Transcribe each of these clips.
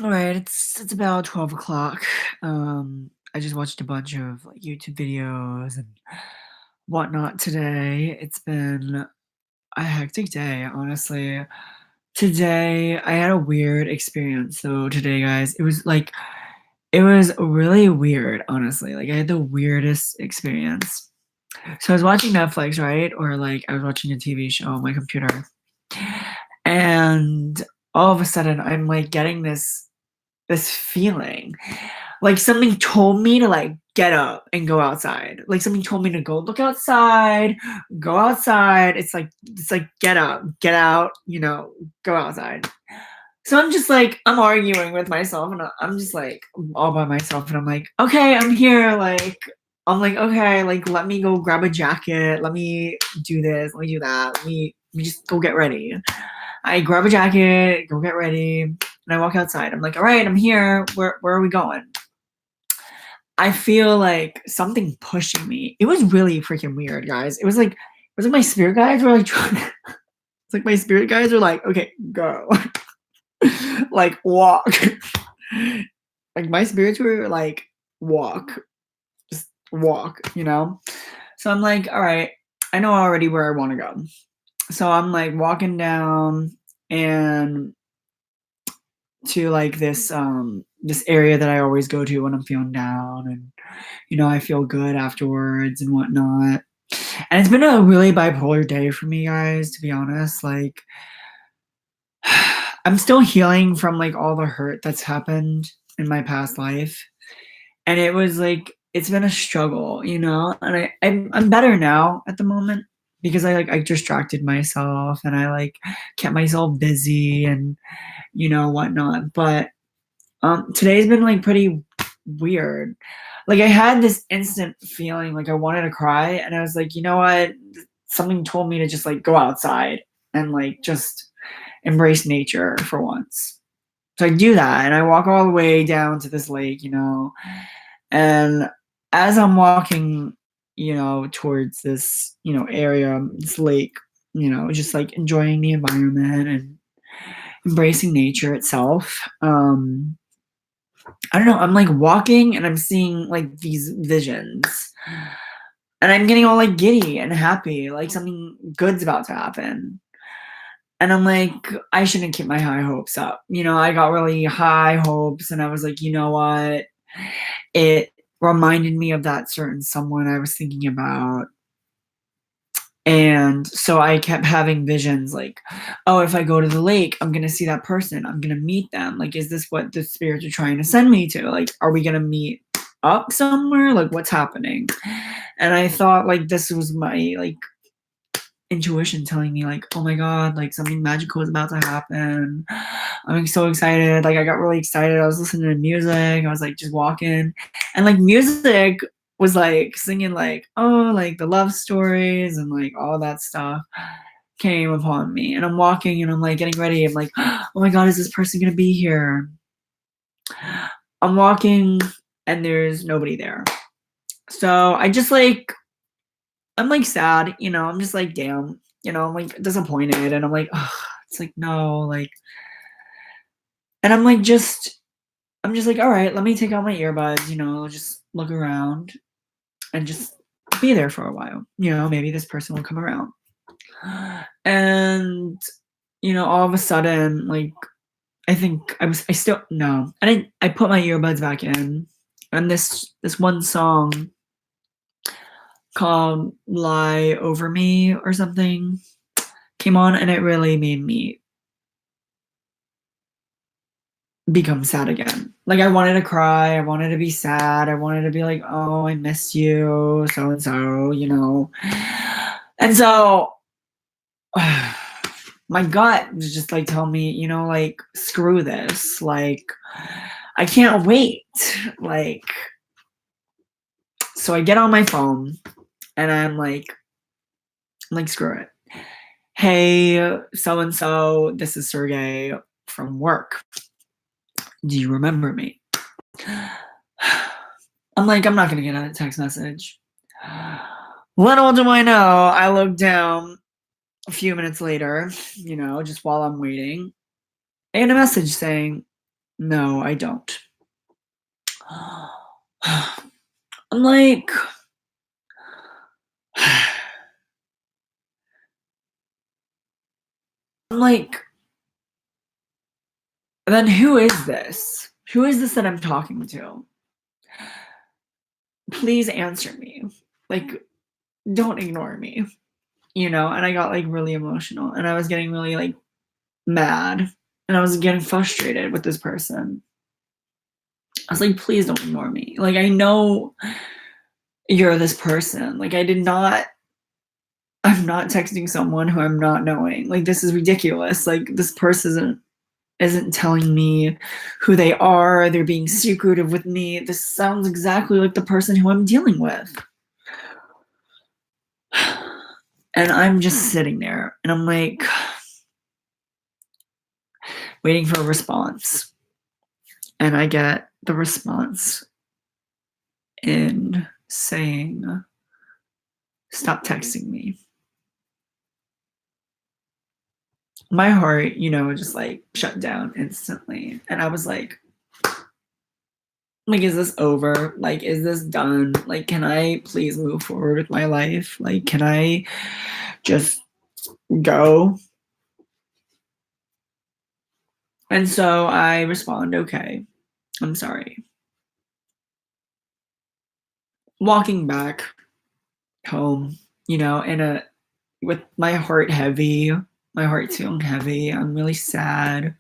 All right, it's about 12 o'clock. I just watched a bunch of like YouTube videos and whatnot today. It's been a hectic day, honestly. Today I had a weird experience. So today, guys, it was really weird, honestly. Like I had the weirdest experience. So I was watching Netflix, right? Or like I was watching a TV show on my computer. And all of a sudden I'm like getting this feeling. Like something told me to like get up and go outside. Like something told me to go look outside, go outside. It's like get up, get out, go outside. So I'm just like I'm arguing with myself and I'm just like all by myself and I'm like, okay, I'm here. Like I'm like, okay, like let me go grab a jacket. Let me do this. Let me do that. Let me just go get ready. I grab a jacket, go get ready, and I walk outside. I'm like, all right, I'm here. Where are we going? I feel like something pushing me. It was really freaking weird, guys. It was like my spirit guides were like trying to, it's like my spirit guides are like, okay, go. Like walk. Like my spirits were like, walk. Just walk. So I'm like, all right, I know already where I want to go. So I'm like walking down and to like this area that I always go to when I'm feeling down and I feel good afterwards and whatnot. And it's been a really bipolar day for me, guys, to be honest. Like I'm still healing from like all the hurt that's happened in my past life. And it was like it's been a struggle. And I'm better now at the moment because I distracted myself and I like kept myself busy and whatnot. But today's been like pretty weird. Like I had this instant feeling like I wanted to cry, and I was like, you know what? Something told me to just like go outside and like just embrace nature for once. So I do that, and I walk all the way down to this lake. And as I'm walking, towards this area, this lake, just like enjoying the environment and embracing nature itself. I don't know, I'm like walking and I'm seeing like these visions. And I'm getting all like giddy and happy, like something good's about to happen. And I'm like, I shouldn't keep my high hopes up. I got really high hopes and I was like, you know what? It reminded me of that certain someone I was thinking about. And so I kept having visions like, oh, if I go to the lake, I'm going to see that person. I'm going to meet them. Like, is this what the spirits are trying to send me to? Like, are we going to meet up somewhere? Like, what's happening? And I thought, like, this was my, like, intuition telling me, like, oh my God, like, something magical is about to happen. I'm so excited. Like, I got really excited. I was listening to music. I was, like, just walking. And, like, music was like singing like, oh, like the love stories and like all that stuff came upon me. And I'm walking and I'm like getting ready. I'm like, oh my God, is this person gonna be here? I'm walking and there's nobody there. So I just like I'm like sad. I'm just like damn, I'm like disappointed and I'm like, oh, it's like no, like and I'm just like, all right, let me take out my earbuds, just look around and just be there for a while. Maybe this person will come around. And all of a sudden, like I think I still no, I didn't. I put my earbuds back in, and this one song called "Lie Over Me" or something came on, and it really made me become sad again. Like I wanted to cry, I wanted to be sad, I wanted to be like, oh, I miss you, so and so. And so my gut was just like telling me, like screw this. Like I can't wait. Like so I get on my phone and I'm like screw it. Hey, so and so, this is Sergey from work. Do you remember me? I'm like, I'm not gonna get a text message. Little do I know, I look down a few minutes later, just while I'm waiting, and a message saying, No, I don't. I'm like, I'm like, then who is this? Who is this that I'm talking to? Please answer me. Like, don't ignore me, you know? And I got like really emotional and I was getting really like mad and I was getting frustrated with this person. I was like, please don't ignore me. Like, I know you're this person. Like, I'm not texting someone who I'm not knowing. Like, this is ridiculous. Like, this person isn't telling me who they are. They're being secretive with me. This sounds exactly like the person who I'm dealing with. And I'm just sitting there and I'm like waiting for a response. And I get the response in saying, stop texting me. My heart, just like shut down instantly. And I was like, is this over? Like, is this done? Like, can I please move forward with my life? Like, can I just go? And so I respond, okay, I'm sorry. Walking back home, with my heart heavy, my heart's feeling heavy. I'm really sad.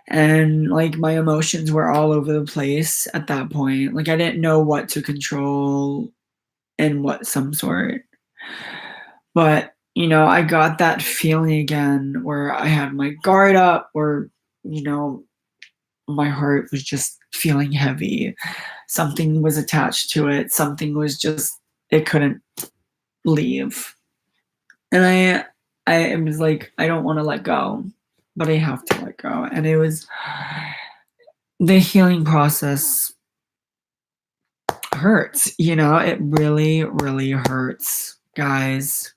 And like my emotions were all over the place at that point. Like I didn't know what to control and what some sort. But, I got that feeling again where I had my guard up, or, you know, my heart was just feeling heavy. Something was attached to it. Something was just, it couldn't leave. And I was like, I don't want to let go, but I have to let go. And it was the healing process hurts, it really, really hurts, guys.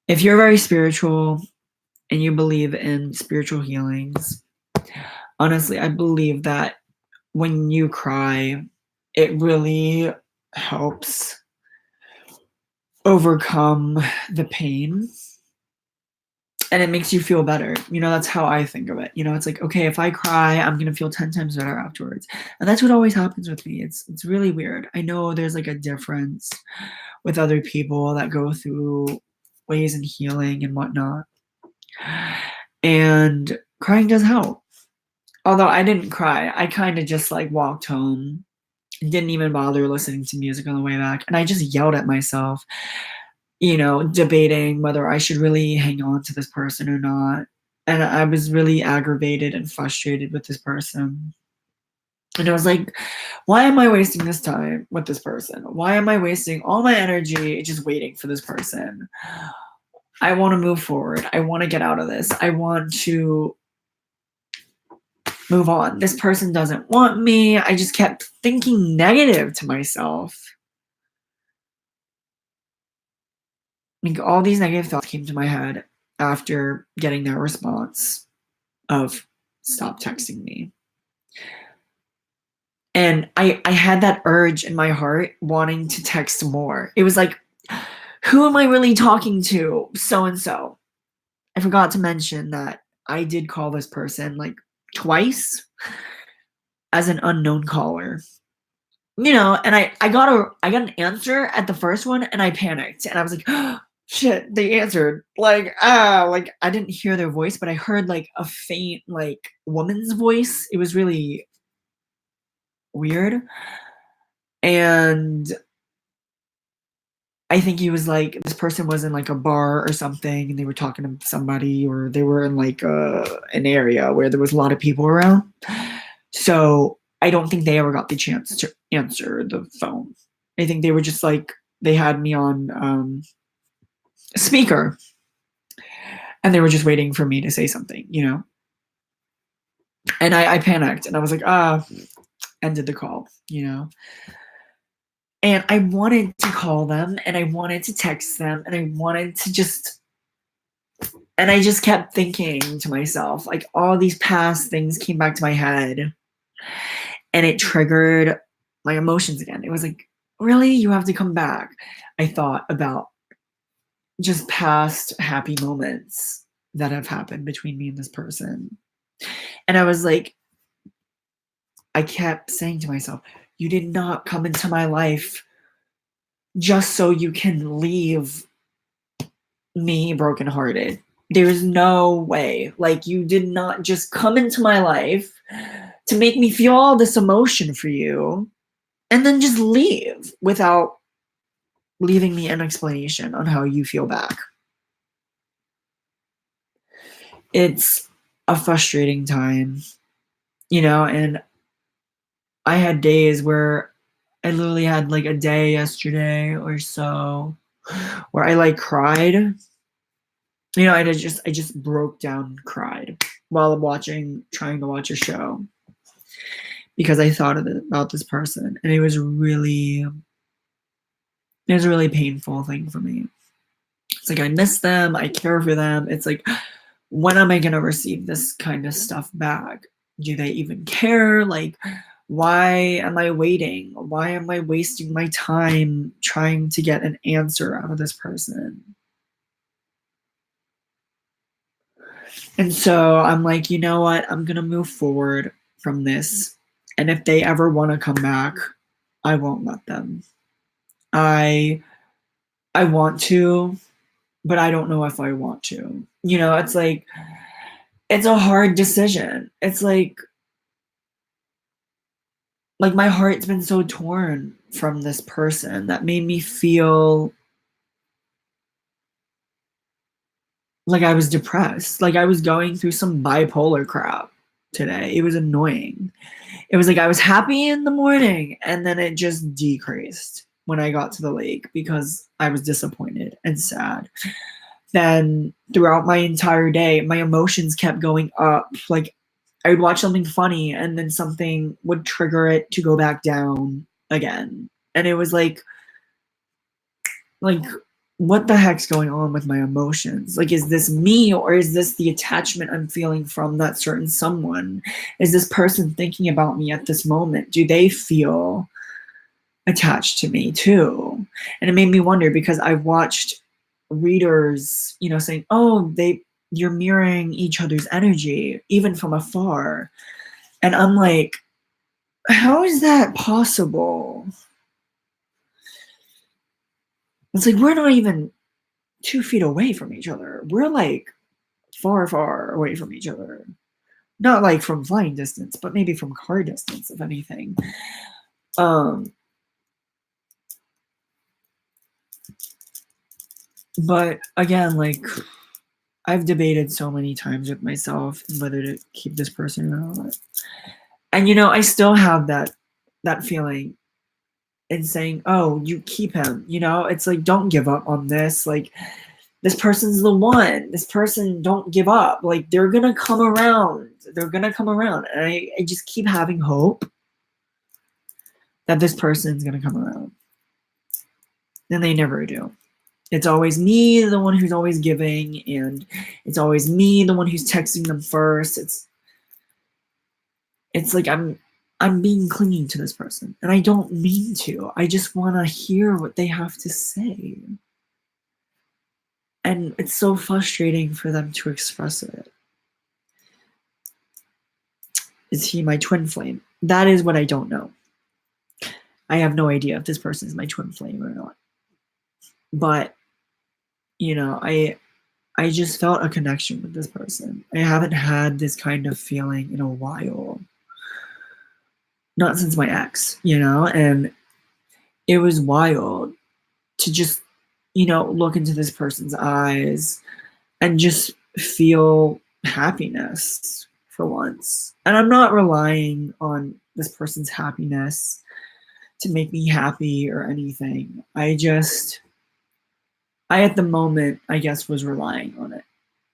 If you're very spiritual and you believe in spiritual healings, honestly, I believe that when you cry, it really helps overcome the pain and it makes you feel better. That's how I think of it. It's like, okay, if I cry, I'm going to feel 10 times better afterwards. And that's what always happens with me. It's really weird. I know there's like a difference with other people that go through ways in healing and whatnot. And crying does help. Although I didn't cry, I kind of just like walked home, didn't even bother listening to music on the way back. And I just yelled at myself, debating whether I should really hang on to this person or not. And I was really aggravated and frustrated with this person. And I was like, why am I wasting this time with this person? Why am I wasting all my energy just waiting for this person? I want to move forward. I want to get out of this. I want to move on. This person doesn't want me. I just kept thinking negative to myself. Like all these negative thoughts came to my head after getting that response of stop texting me. And I had that urge in my heart wanting to text more. It was like, who am I really talking to? So and so. I forgot to mention that I did call this person like twice as an unknown caller. And I got an answer at the first one and I panicked and I was like, oh, shit, they answered. Like I didn't hear their voice, but I heard like a faint like woman's voice. It was really weird. And I think he was like, this person was in like a bar or something and they were talking to somebody, or they were in like an area where there was a lot of people around. So I don't think they ever got the chance to answer the phone. I think they were just like, they had me on speaker and they were just waiting for me to say something, And I panicked and I was like, ended the call, And I wanted to call them and I wanted to text them and I wanted to just And I just kept thinking to myself, like all these past things came back to my head and it triggered my emotions again. It was like, really? You have to come back. I thought about just past happy moments that have happened between me and this person. And I was like, I kept saying to myself, you did not come into my life just so you can leave me brokenhearted. There's no way. Like, you did not just come into my life to make me feel all this emotion for you and then just leave without leaving me an explanation on how you feel back. It's a frustrating time, and I had days where I literally had like a day yesterday or so where I like cried. I just broke down and cried while trying to watch a show because I thought about this person, and it was a really painful thing for me. It's like I miss them, I care for them. It's like, when am I gonna receive this kind of stuff back? Do they even care? Like, why am I waiting? Why am I wasting my time trying to get an answer out of this person? And so I'm like, you know what? I'm gonna move forward from this. And if they ever want to come back, I won't let them. I want to, but I don't know if I want to. It's like, it's a hard decision. It's like my heart's been so torn from this person that made me feel like I was depressed. Like I was going through some bipolar crap today. It was annoying. It was like I was happy in the morning and then it just decreased when I got to the lake because I was disappointed and sad. Then throughout my entire day, my emotions kept going up. Like I would watch something funny and then something would trigger it to go back down again. And it was like what the heck's going on with my emotions? Like, is this me or is this the attachment I'm feeling from that certain someone? Is this person thinking about me at this moment? Do they feel attached to me too? And it made me wonder because I've watched readers, saying, oh, you're mirroring each other's energy, even from afar. And I'm like, how is that possible? It's like we're not even 2 feet away from each other. We're like far, far away from each other. Not like from flying distance, but maybe from car distance, if anything. But again, like I've debated so many times with myself whether to keep this person or not. And I still have that feeling in saying, oh, you keep him, it's like, don't give up on this. Like, this person's the one. This person, don't give up. Like, they're going to come around. They're going to come around. And I just keep having hope that this person's going to come around. And they never do. It's always me, the one who's always giving. And it's always me, the one who's texting them first. It's like I'm being clingy to this person. And I don't mean to. I just want to hear what they have to say. And it's so frustrating for them to express it. Is he my twin flame? That is what I don't know. I have no idea if this person is my twin flame or not. But, I just felt a connection with this person. I haven't had this kind of feeling in a while. Not since my ex, and it was wild to just, look into this person's eyes and just feel happiness for once. And I'm not relying on this person's happiness to make me happy or anything. I at the moment, I guess, was relying on it.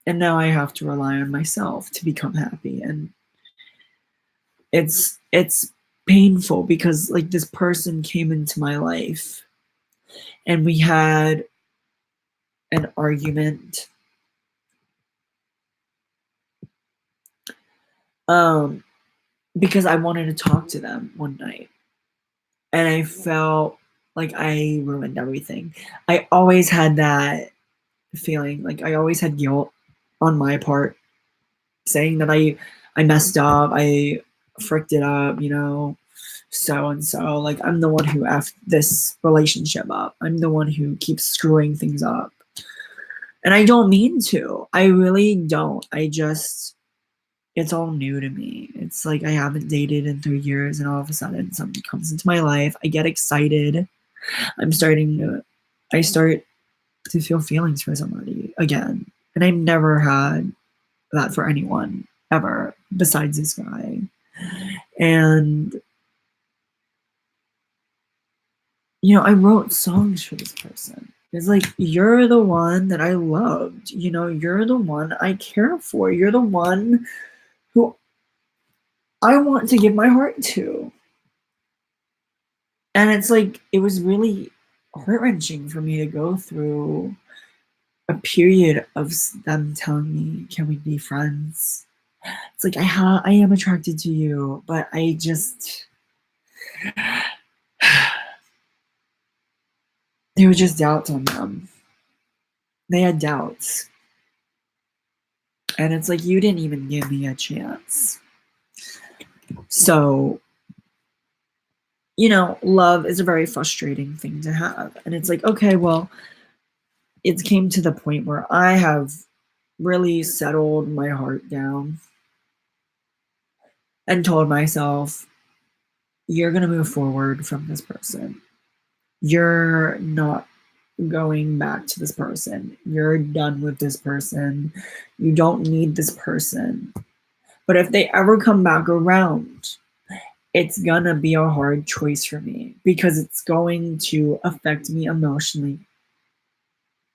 And now I have to rely on myself to become happy. And it's painful because like this person came into my life and we had an argument um, because I wanted to talk to them one night, and I felt like I ruined everything. I always had that feeling, like I always had guilt on my part, saying that I messed up, I fricked it up, so and so. Like I'm the one who effed this relationship up. I'm the one who keeps screwing things up. And I don't mean to. I really don't. It's all new to me. It's like I haven't dated in 3 years, and all of a sudden somebody comes into my life. I get excited. I start to feel feelings for somebody again. And I've never had that for anyone ever besides this guy. And, I wrote songs for this person. It's like, you're the one that I loved. You're the one I care for. You're the one who I want to give my heart to. And it's like, it was really heart wrenching for me to go through a period of them telling me, can we be friends? It's like, I am attracted to you, but I just, there were just doubts on them. They had doubts. And it's like, you didn't even give me a chance. So, love is a very frustrating thing to have. And it's like, okay, well, it came to the point where I have really settled my heart down and told myself, you're going to move forward from this person. You're not going back to this person. You're done with this person. You don't need this person. But if they ever come back around, it's gonna be a hard choice for me because it's going to affect me emotionally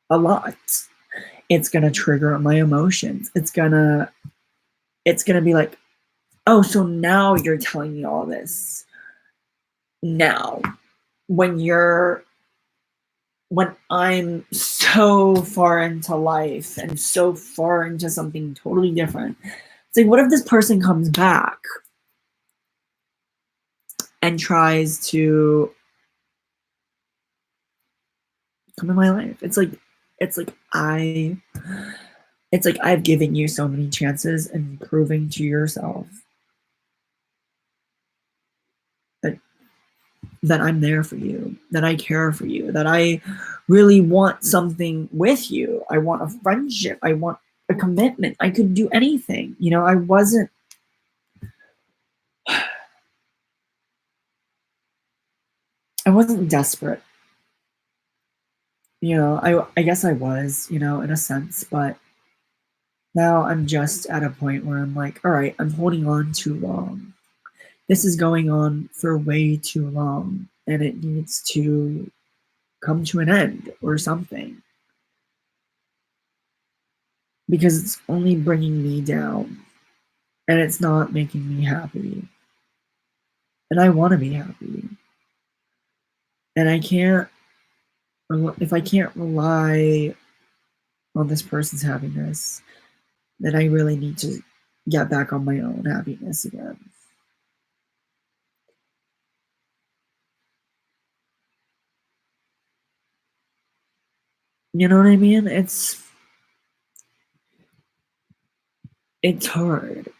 a lot. It's gonna trigger my emotions. It's gonna be like, oh, so now you're telling me all this. Now, when I'm so far into life and so far into something totally different, it's like, what if this person comes back and tries to come in my life? It's like I've given you so many chances and proving to yourself that I'm there for you, that I care for you, that I really want something with you. I want a friendship. I want a commitment. I could do anything. I wasn't desperate. I guess I was, in a sense, but now I'm just at a point where I'm like, all right, I'm holding on too long. This is going on for way too long, and it needs to come to an end or something. Because it's only bringing me down, and it's not making me happy. And I want to be happy. And if I can't rely on this person's happiness, then I really need to get back on my own happiness again. You know what I mean? It's hard.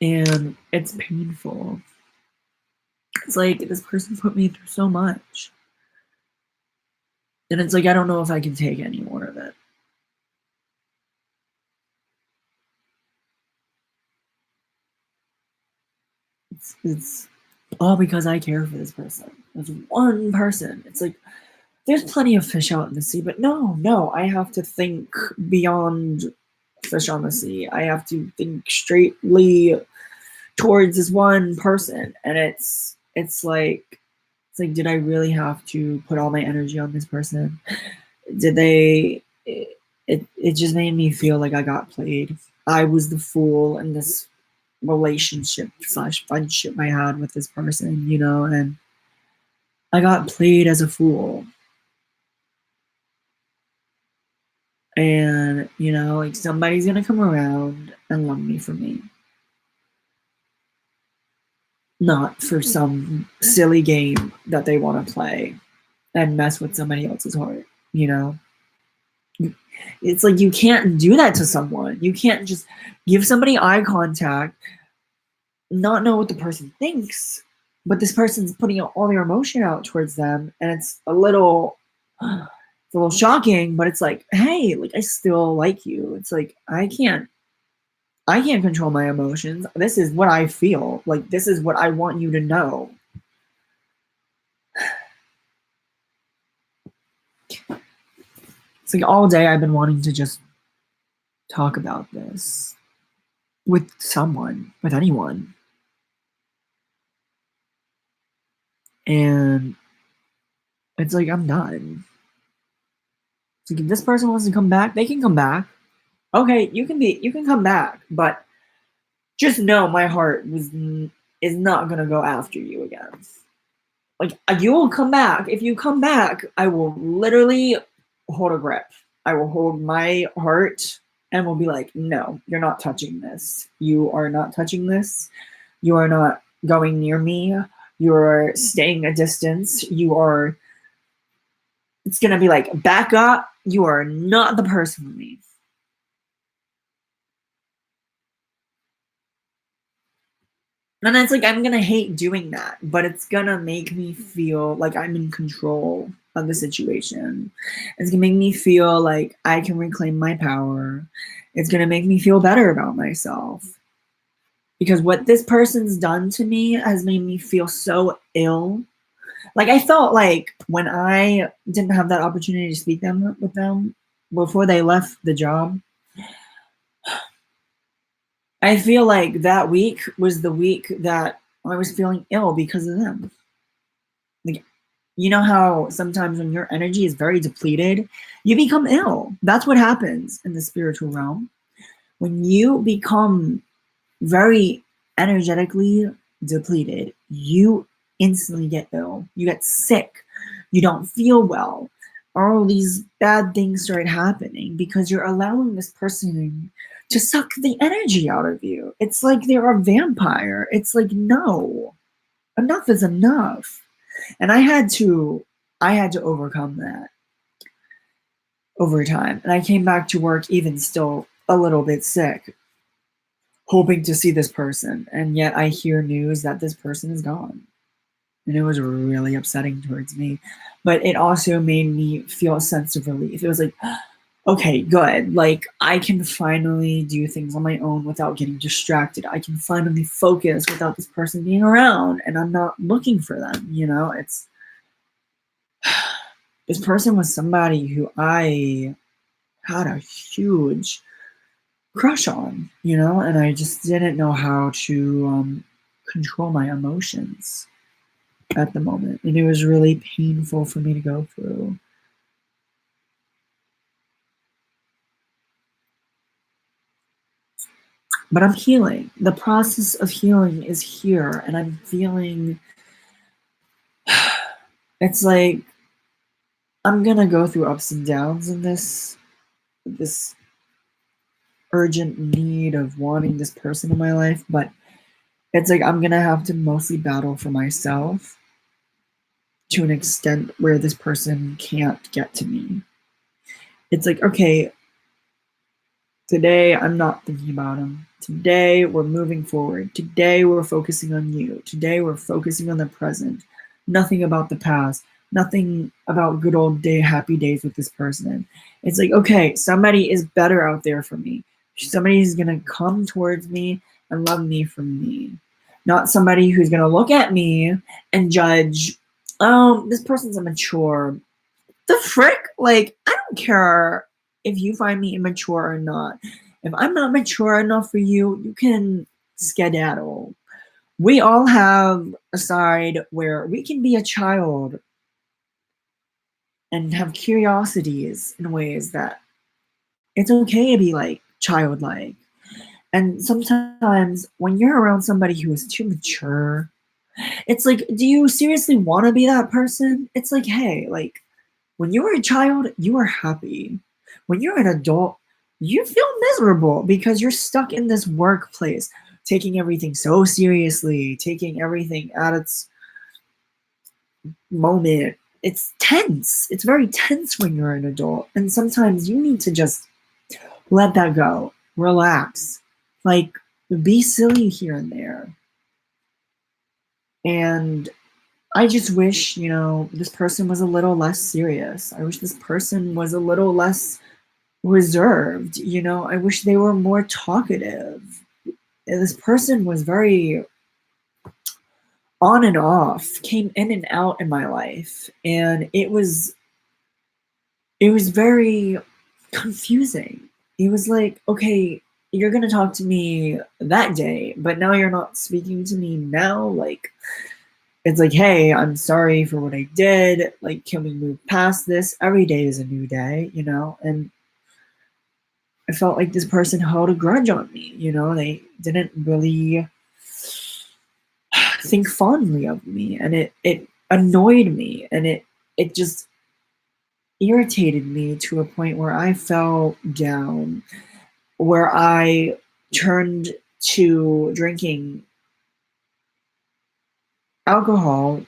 And it's painful. It's like, this person put me through so much. And it's like, I don't know if I can take any more of it. It's all because I care for this person. There's one person. It's like, there's plenty of fish out in the sea, but no, I have to think beyond fish on the sea. I have to think straightly towards this one person. And it's like, did I really have to put all my energy on this person? Did they, it just made me feel like I got played. I was the fool in this relationship / friendship I had with this person, and I got played as a fool. And, like somebody's gonna come around and love me for me. Not for some silly game that they want to play and mess with somebody else's heart, you know? It's like you can't do that to someone. You can't just give somebody eye contact, not know what the person thinks, but this person's putting all their emotion out towards them, and it's a little shocking, but it's like, hey, like I still like you. It's like I can't control my emotions. This is what I feel. Like this is what I want you to know. It's like all day I've been wanting to just talk about this with someone, with anyone. And it's like I'm done. It's like if this person wants to come back, they can come back. Okay, you can come back, but just know my heart is not gonna go after you again. Like you will come back. If you come back, I will literally hold a grip. I will hold my heart and will be like, no, you're not touching this. You are not touching this. You are not going near me. You're staying a distance. It's gonna be like, back up. You are not the person for me. And it's like I'm gonna hate doing that, but it's gonna make me feel like I'm in control of the situation. It's gonna make me feel like I can reclaim my power. It's gonna make me feel better about myself. Because what this person's done to me has made me feel so ill. Like I felt like when I didn't have that opportunity to speak with them before they left the job, I feel like that week was the week that I was feeling ill because of them. Like, you know how sometimes when your energy is very depleted, you become ill. That's what happens in the spiritual realm. When you become very energetically depleted, you instantly get ill. You get sick. You don't feel well. All these bad things start happening because you're allowing this person to suck the energy out of you. It's like they're a vampire. It's like, no, enough is enough. And I had to overcome that over time. And I came back to work even still a little bit sick, hoping to see this person. And yet I hear news that this person is gone. And it was really upsetting towards me. But it also made me feel a sense of relief. It was like, okay, good. Like I can finally do things on my own without getting distracted. I can finally focus without this person being around, and I'm not looking for them. It's this person was somebody who I had a huge crush on, and I just didn't know how to control my emotions at the moment. And it was really painful for me to go through. But I'm healing. The process of healing is here, and I'm feeling it's like I'm gonna go through ups and downs in this urgent need of wanting this person in my life, but it's like I'm gonna have to mostly battle for myself to an extent where this person can't get to me. It's like, okay, today I'm not thinking about him. Today we're moving forward. Today we're focusing on you. Today we're focusing on the present. Nothing about the past. Nothing about good old happy days with this person. It's like, okay, somebody is better out there for me. Somebody is gonna come towards me and love me for me. Not somebody who's gonna look at me and judge, oh, this person's immature. The frick? Like, I don't care if you find me immature or not. If I'm not mature enough for you, you can skedaddle. We all have a side where we can be a child and have curiosities in ways that it's okay to be like childlike. And sometimes when you're around somebody who is too mature, it's like, do you seriously want to be that person? It's like, hey, like when you were a child, you were happy. When you're an adult, you feel miserable because you're stuck in this workplace, taking everything so seriously, taking everything at its moment. It's tense. It's very tense when you're an adult. And sometimes you need to just let that go. Relax. Like, be silly here and there. And I just wish, this person was a little less serious. I wish this person was a little less reserved. I wish they were more talkative. This person was very on and off, came in and out in my life, and it was very confusing. It was like, okay, you're gonna talk to me that day, but now you're not speaking to me now. Like, it's like, hey, I'm sorry for what I did. Like, can we move past this? Every day is a new day, And I felt like this person held a grudge on me. They didn't really think fondly of me, and it annoyed me, and it just irritated me to a point where I fell down, where I turned to drinking alcohol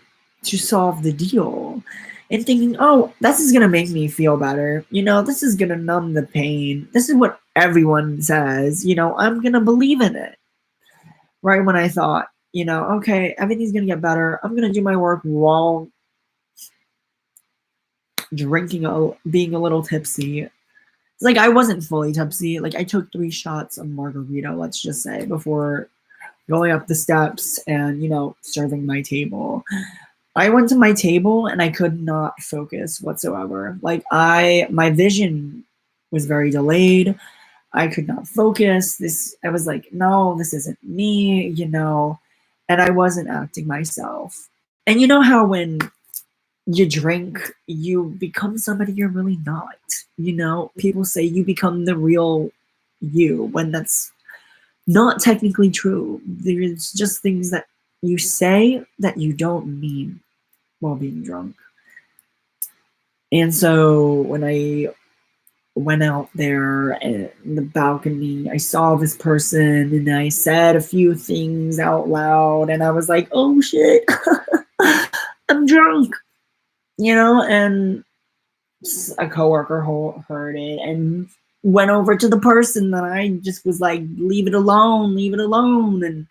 to solve the deal and thinking, oh, this is going to make me feel better. This is going to numb the pain. This is what everyone says. I'm going to believe in it. Right when I thought, okay, everything's going to get better. I'm going to do my work while being a little tipsy. It's like I wasn't fully tipsy. Like, I took 3 shots of margarita, let's just say, before going up the steps and, serving my table. I went to my table and I could not focus whatsoever. Like, my vision was very delayed. I could not focus. I was like, no, this isn't me, and I wasn't acting myself. And you know how when you drink, you become somebody you're really not. People say you become the real you when that's not technically true. There's just things that you say that you don't mean while being drunk. And so when I went out there in the balcony, I saw this person and I said a few things out loud, and I was like, oh shit, I'm drunk, and a coworker heard it and went over to the person that I just was like, leave it alone, leave it alone. And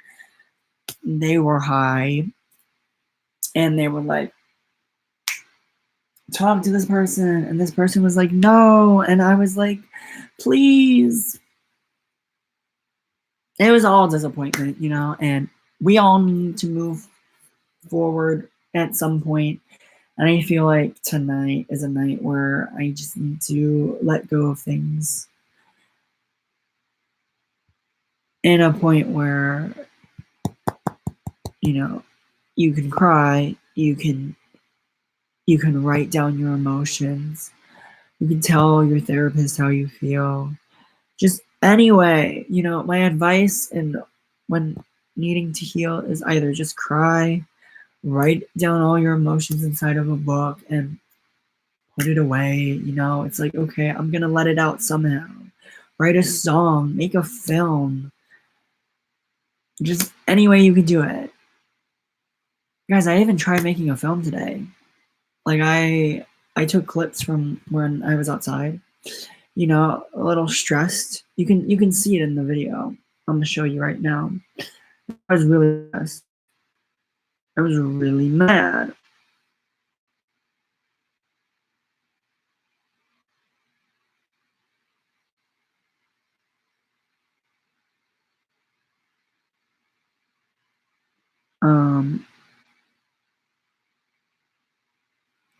they were high and they were like, talk to this person. And this person was like, no. And I was like, please. It was all disappointment, and we all need to move forward at some point. And I feel like tonight is a night where I just need to let go of things in a point where, you can cry, you can write down your emotions, you can tell your therapist how you feel. Just anyway, my advice and when needing to heal is either just cry, write down all your emotions inside of a book and put it away. It's like, okay, I'm gonna let it out somehow. Write a song, make a film, just any way you can do it. Guys, I even tried making a film today. Like, I took clips from when I was outside, a little stressed. You can see it in the video. I'm gonna show you right now. I was really stressed. I was really mad. Um,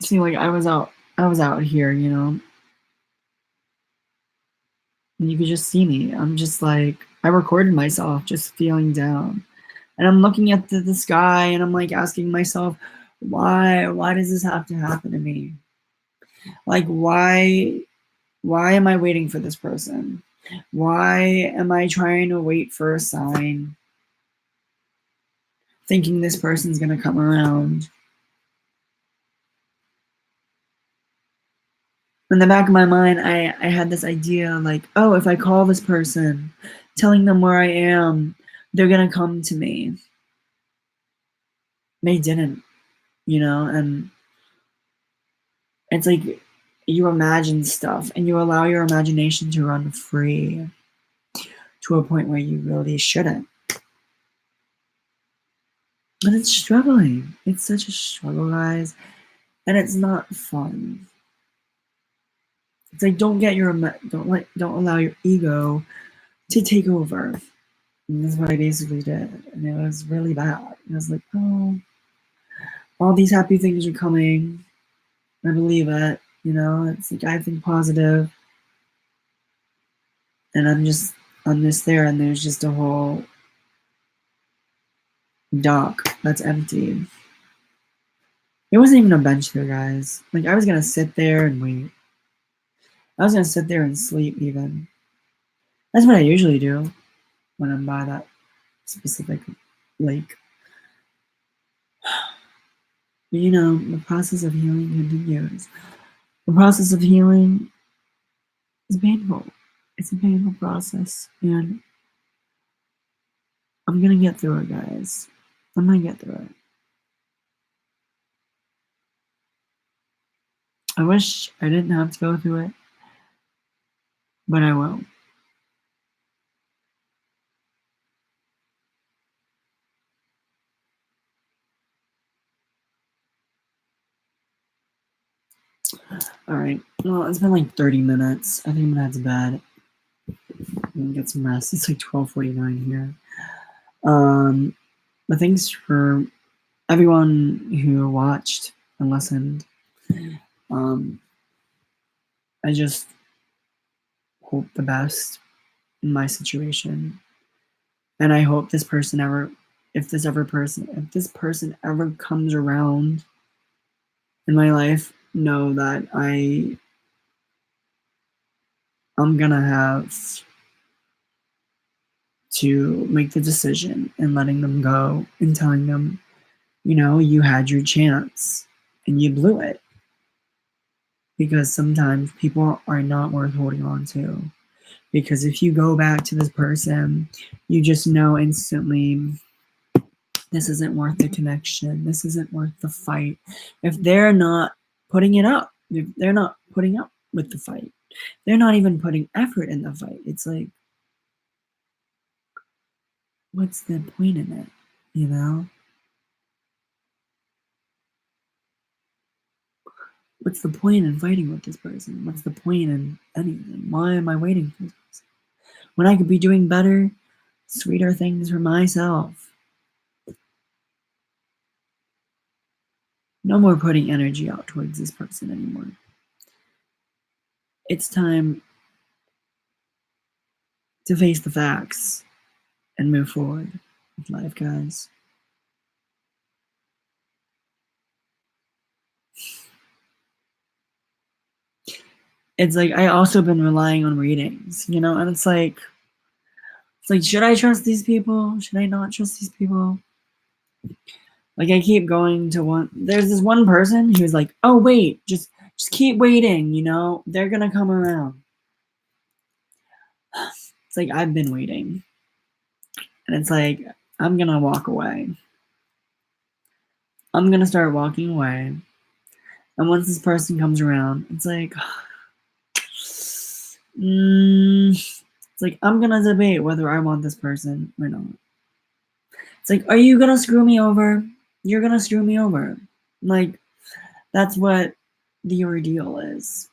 see, like I was out here, and you could just see me. I'm just like, I recorded myself just feeling down. And I'm looking at the sky and I'm like asking myself, why does this have to happen to me? Like, why am I waiting for this person? Why am I trying to wait for a sign, thinking this person's gonna come around? in the back of my mind, I had this idea like, oh, if I call this person, telling them where I am, they're gonna come to me. They didn't, and it's like you imagine stuff and you allow your imagination to run free to a point where you really shouldn't. But it's struggling. It's such a struggle, guys, and it's not fun. It's like don't allow your ego to take over. And that's what I basically did, and it was really bad. I was like, oh, all these happy things are coming. I believe it. It's like I think positive, and I'm just there, and there's just a whole dock that's empty. There wasn't even a bench there, guys. Like I was gonna sit there and wait. I was gonna sit there and sleep even. That's what I usually do when I'm by that specific lake. But the process of healing continues. The process of healing is painful. It's a painful process, and I'm gonna get through it, guys. I'm gonna get through it. I wish I didn't have to go through it, but I will. Alright, well, it's been like 30 minutes. I think I'm gonna head to bed and get some rest. It's like 12:49 here. But thanks for everyone who watched and listened. I just hope the best in my situation, and I hope this person if this person ever comes around in my life, know that I'm gonna have to make the decision and letting them go and telling them, you had your chance and you blew it. Because sometimes people are not worth holding on to. Because if you go back to this person, you just know instantly this isn't worth the connection. This isn't worth the fight. If they're not putting it up, if they're not putting up with the fight, they're not even putting effort in the fight. It's like, what's the point in it? What's the point in fighting with this person? What's the point in anything? Why am I waiting for this person? When I could be doing better, sweeter things for myself. No more putting energy out towards this person anymore. It's time to face the facts and move forward with life, guys. It's like I also been relying on readings, and it's like should I trust these people? Should I not trust these people? Like I keep going to there's this one person who's like, oh wait, just keep waiting, they're gonna come around. It's like I've been waiting. And it's like I'm gonna walk away. I'm gonna start walking away. And once this person comes around, it's like it's like I'm gonna debate whether I want this person or not. It's like, are you gonna screw me over? You're gonna screw me over. Like, that's what the ordeal is.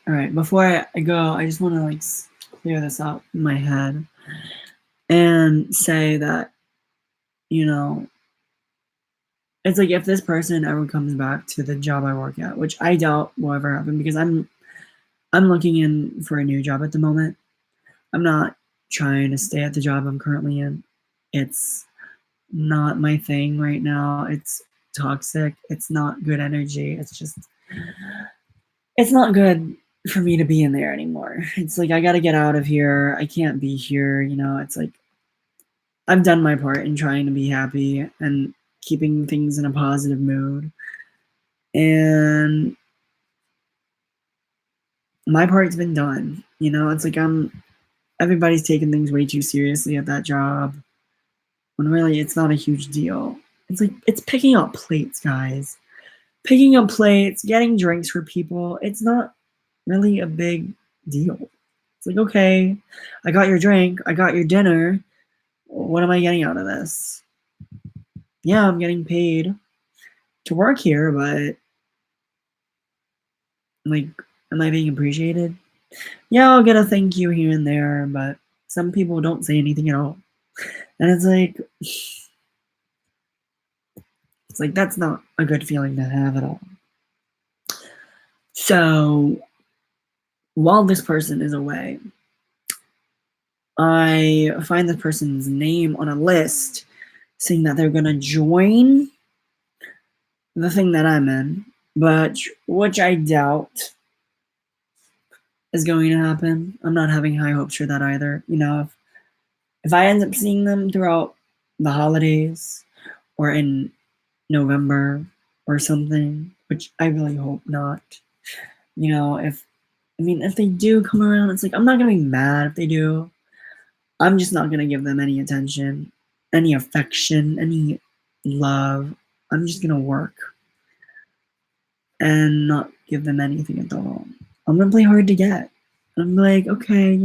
Alright, before I go, I just want to clear this out in my head and say that, it's like if this person ever comes back to the job I work at, which I doubt will ever happen because I'm looking in for a new job at the moment. I'm not trying to stay at the job I'm currently in. It's not my thing right now. It's toxic. It's not good energy. It's not good for me to be in there anymore. It's like I got to get out of here. I can't be here. It's like I've done my part in trying to be happy and keeping things in a positive mood. And my part's been done. It's like everybody's taking things way too seriously at that job when really it's not a huge deal. It's like it's picking up plates, guys. Picking up plates, getting drinks for people. It's not really a big deal. It's like, okay, I got your drink, I got your dinner. What am I getting out of this? Yeah, I'm getting paid to work here, but like, am I being appreciated? Yeah, I'll get a thank you here and there, but some people don't say anything at all. And it's like that's not a good feeling to have at all. So while this person is away, I find the person's name on a list saying that they're going to join the thing that I'm in, but which I doubt is going to happen. I'm not having high hopes for that either. If I end up seeing them throughout the holidays or in November or something, which I really hope not. If they do come around, it's like I'm not gonna be mad if they do. I'm just not gonna give them any attention, any affection, any love. I'm just gonna work and not give them anything at all. I'm gonna play hard to get. I'm like, okay,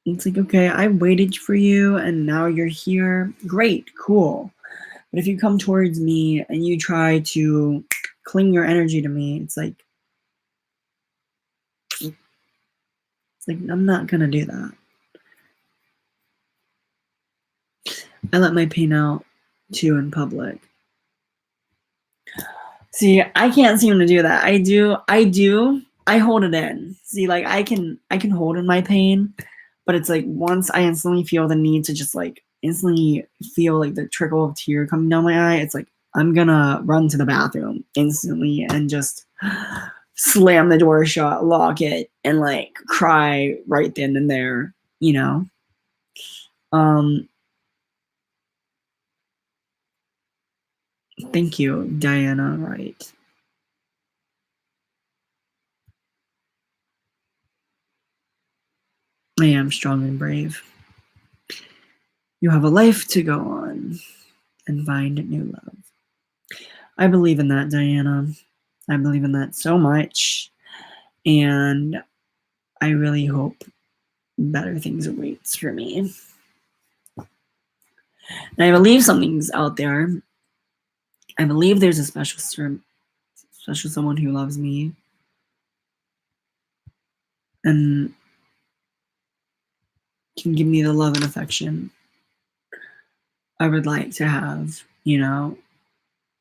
it's like, okay, I waited for you and now you're here. Great, cool. But if you come towards me and you try to cling your energy to me, it's like I'm not gonna do that. I let my pain out too in public. See, I can't seem to do that. I do. I hold it in. See, like I can hold in my pain, but it's like once I instantly feel the need to just like instantly feel like the trickle of tear coming down my eye, it's like I'm gonna run to the bathroom instantly and just slam the door shut, lock it, and like cry right then and there, Thank you, Diana Wright. I am strong and brave. You have a life to go on and find new love. I believe in that, Diana. I believe in that so much. And I really hope better things awaits for me. And I believe something's out there. I believe there's a special someone who loves me. And can give me the love and affection I would like to have,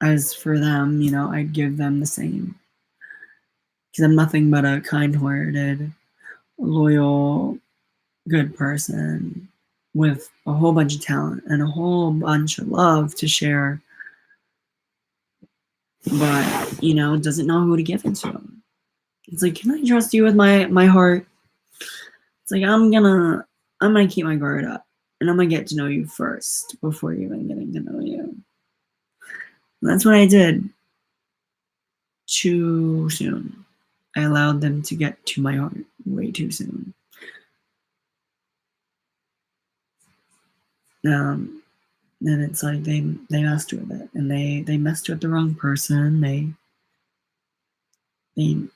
As for them, I'd give them the same. Because I'm nothing but a kind-hearted, loyal, good person with a whole bunch of talent and a whole bunch of love to share. But, doesn't know who to give it to. It's like, can I trust you with my heart? It's like, I'm gonna keep my guard up. And I'm gonna get to know you first before even getting to know you. And that's what I did. Too soon. I allowed them to get to my heart way too soon. And it's like they messed with it, and they messed with the wrong person. They'll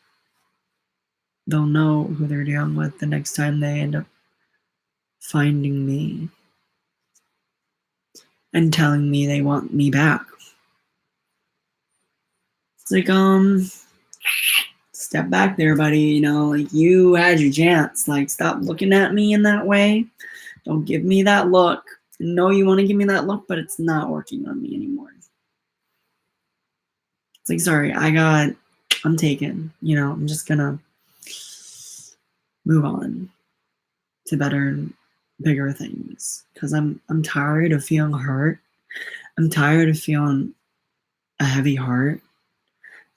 know who they're dealing with the next time they end up finding me and telling me they want me back. It's like, step back there, buddy. Like you had your chance. Like, stop looking at me in that way. Don't give me that look. I know you want to give me that look, but it's not working on me anymore. It's like, sorry, I'm taken. I'm just gonna move on to better and bigger things. Because I'm tired of feeling hurt. I'm tired of feeling a heavy heart.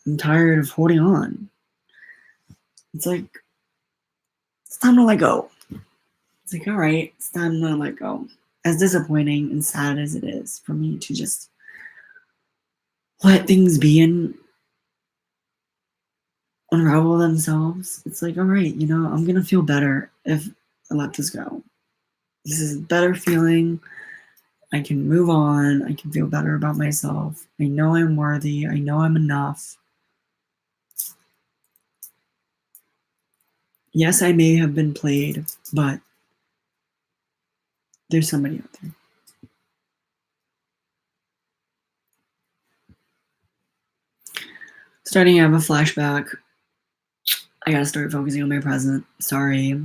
I'm tired of holding on. It's like, it's time to let go. It's like, all right, it's time to let go. As disappointing and sad as it is for me to just let things be and unravel themselves. It's like, all right, I'm gonna feel better if I let this go. This is a better feeling. I can move on. I can feel better about myself. I know I'm worthy. I know I'm enough. Yes, I may have been played, but there's somebody out there. Starting to have a flashback. I gotta start focusing on my present. Sorry.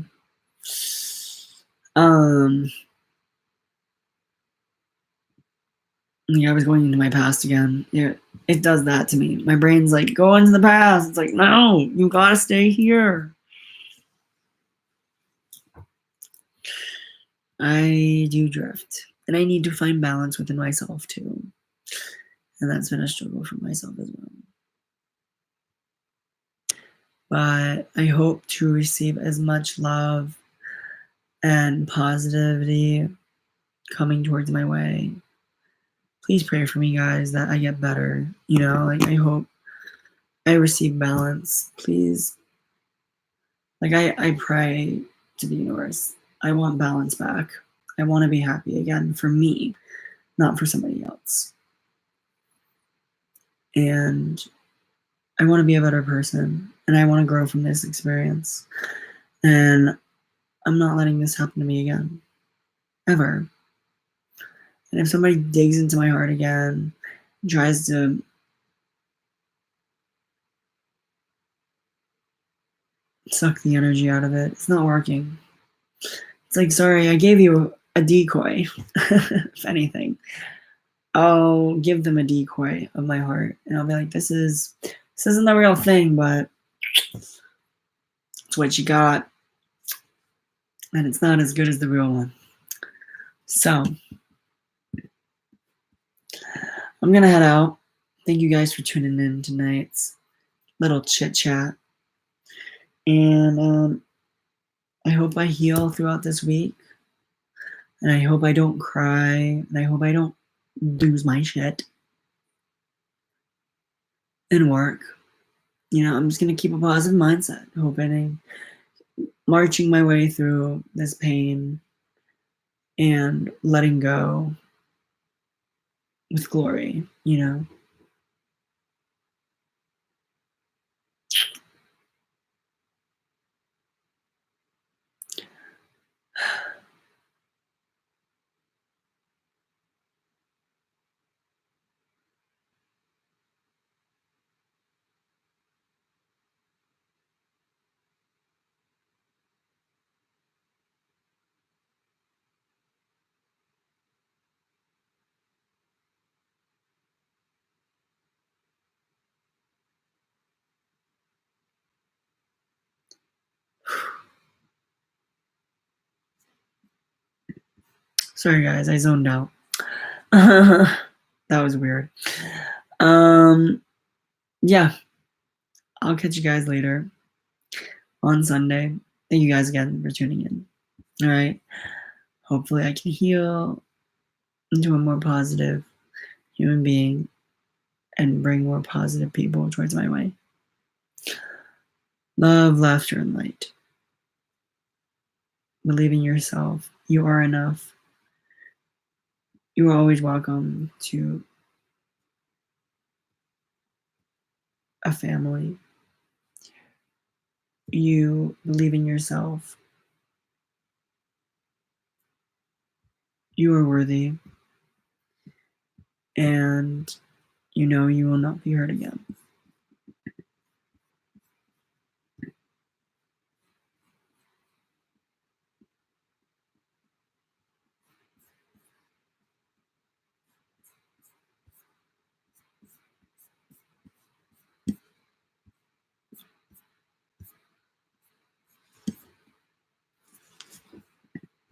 Yeah, I was going into my past again. It does that to me. My brain's like, go into the past. It's like, no, you gotta stay here. I do drift. And I need to find balance within myself too. And that's been a struggle for myself as well. But I hope to receive as much love and positivity coming towards my way. Please pray for me, guys, that I get better. I hope I receive balance. Please. I pray to the universe. I want balance back. I want to be happy again for me, not for somebody else. And I want to be a better person, and I want to grow from this experience. And I'm not letting this happen to me again, ever. And if somebody digs into my heart again, tries to suck the energy out of it, it's not working. It's like, sorry, I gave you a decoy, if anything. I'll give them a decoy of my heart, and I'll be like, this isn't the real thing, but it's what you got, and it's not as good as the real one. So I'm gonna head out. Thank you guys for tuning in tonight's little chit chat, and I hope I heal throughout this week, and I hope I don't cry, and I hope I don't lose my shit in work. I'm just gonna keep a positive mindset, hoping, marching my way through this pain and letting go with glory. Sorry guys, I zoned out. That was weird. Yeah, I'll catch you guys later on Sunday. Thank you guys again for tuning in. All right, hopefully I can heal into a more positive human being and bring more positive people towards my way. Love, laughter, and light. Believe in yourself. You are enough. You are always welcome to a family. You believe in yourself. You are worthy. And you know you will not be hurt again.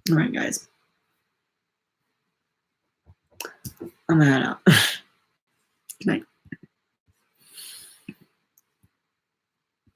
All right, guys. I'm gonna head out. Good night.